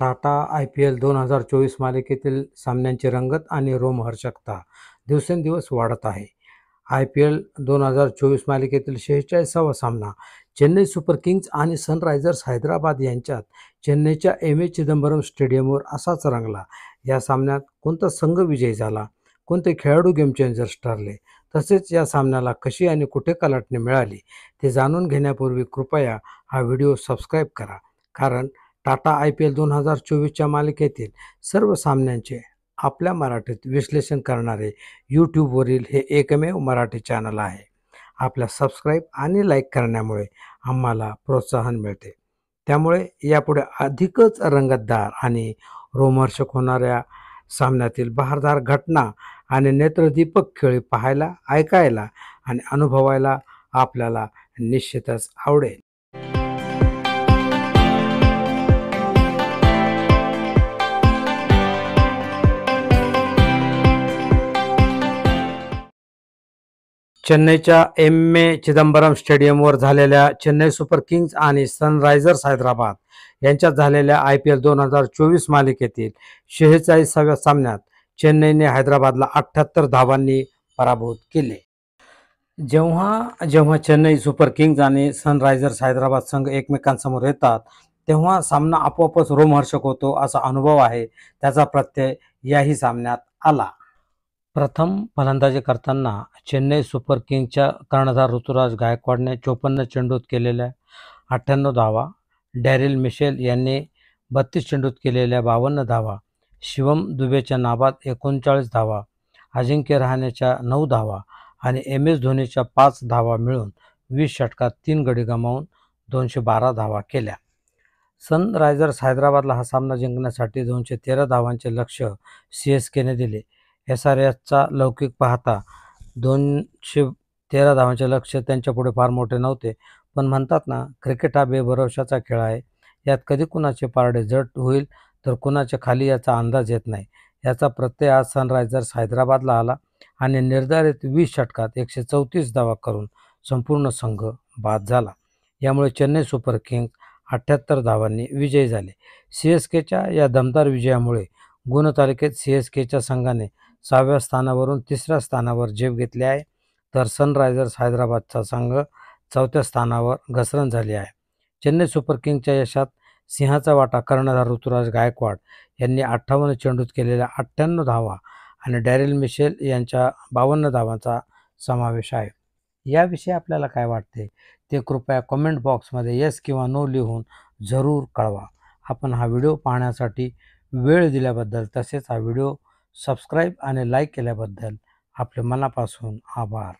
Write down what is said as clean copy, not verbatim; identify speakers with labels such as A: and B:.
A: Tata IPL 2024 मालिकेतील सामन्यांची रंगत आणि रोमहर्षकता दिवसेंदिवस वाढत आहे. IPL 2024 मालिकेतील 46वा सामना चेन्नई सुपर किंग्ज आणि सनरायझर्स हैदराबाद यांच्यात चेन्नईच्या एम.ए. चिदंबरम स्टेडियमवर असाच रंगला. या सामन्यात कोणता संघ विजयी झाला, कोणते खेळाडू गेम चेंजर्स ठरले, तसेच या सामन्याला कशी आणि कुठे कलाटणी मिळाली ते जाणून घेण्यापूर्वी कृपया हा व्हिडिओ सबस्क्राईब करा. कारण टाटा IPL 2024च्या मालिकेतील सर्व सामन्यांचे आपल्या मराठीत विश्लेषण करणारे यूट्यूबवरील हे एकमेव मराठी चॅनल आहे. आपल्या सबस्क्राईब आणि लाईक करण्यामुळे आम्हाला प्रोत्साहन मिळते. त्यामुळे यापुढे अधिकच रंगतदार आणि रोमहर्षक होणाऱ्या सामन्यातील बहारदार घटना आणि नेत्रदीपक खेळ पाहायला, ऐकायला आणि अनुभवायला आपल्याला निश्चितच आवडेल. चेन्नईच्या एम.ए. चिदंबरम स्टेडियमवर झालेल्या चेन्नई सुपर किंग्ज आणि सनरायझर्स हैदराबाद यांच्यात झालेल्या IPL 2024 मालिकेतील 46व्या सामन्यात चेन्नईने हैदराबादला 78 धावांनी पराभूत केले. जेव्हा चेन्नई सुपर किंग्ज आणि सनरायझर्स हैदराबाद संघ एकमेकांसमोर येतात तेव्हा सामना आपोआपच रोमहर्षक होतो असा अनुभव आहे. त्याचा प्रत्यय याही सामन्यात आला. प्रथम फलंदाजी करताना चेन्नई सुपर किंग्जच्या कर्णधार ऋतुराज गायकवाडने 54 चेंडूत केलेल्या 98 धावा, डॅरिल मिशेल यांनी 32 चेंडूत केलेल्या 52 धावा, शिवम दुबेच्या नाबाद 39 धावा, अजिंक्य रहाणेच्या 9 धावा आणि MS धोनीच्या 5 धावा मिळून 20 षटकात 3 गडी गमावून 212 धावा केल्या. सनरायझर्स हैदराबादला हा सामना जिंकण्यासाठी 213 धावांचे लक्ष्य CSKने दिले. SRHचा लौकिक पाहता 213 धावांचे लक्ष्य त्यांच्यापुढे फार मोठे नव्हते. पण म्हणतात ना, क्रिकेट हा बेभरवशाचा खेळ आहे. यात कधी कुणाचे पारडे जड होईल तर कुणाचे खाली याचा अंदाज येत नाही. याचा प्रत्यय आज सनरायझर्स हैदराबादला आला आणि निर्धारित 20 षटकात 134 धावा करून संपूर्ण संघ बाद झाला. यामुळे चेन्नई सुपर किंग्ज 78 धावांनी विजयी झाले. CSKच्या या दमदार विजयामुळे गुणतालिकेत CSKच्या संघाने 6व्या स्थानावरून 3ऱ्या स्थानावर झेप घेतली आहे, तर सनरायझर्स हैदराबादचा संघ 4थ्या स्थानावर घसरण झाली आहे. चेन्नई सुपर किंग्जच्या यशात सिंहाचा वाटा कर्णधार ऋतुराज गायकवाड यांनी 58 चेंडूत केलेल्या 98 धावा आणि डॅरिल मिशेल यांच्या 52 धावांचा समावेश आहे. याविषयी आपल्याला काय वाटते ते कृपया कमेंट बॉक्समध्ये येस किंवा नो लिहून जरूर कळवा. आपण हा व्हिडिओ पाहण्यासाठी वेळ दिल्याबद्दल तसेच हा व्हिडिओ सबस्क्राईब आणि लाईक केल्याबद्दल आपले मनापासून आभार.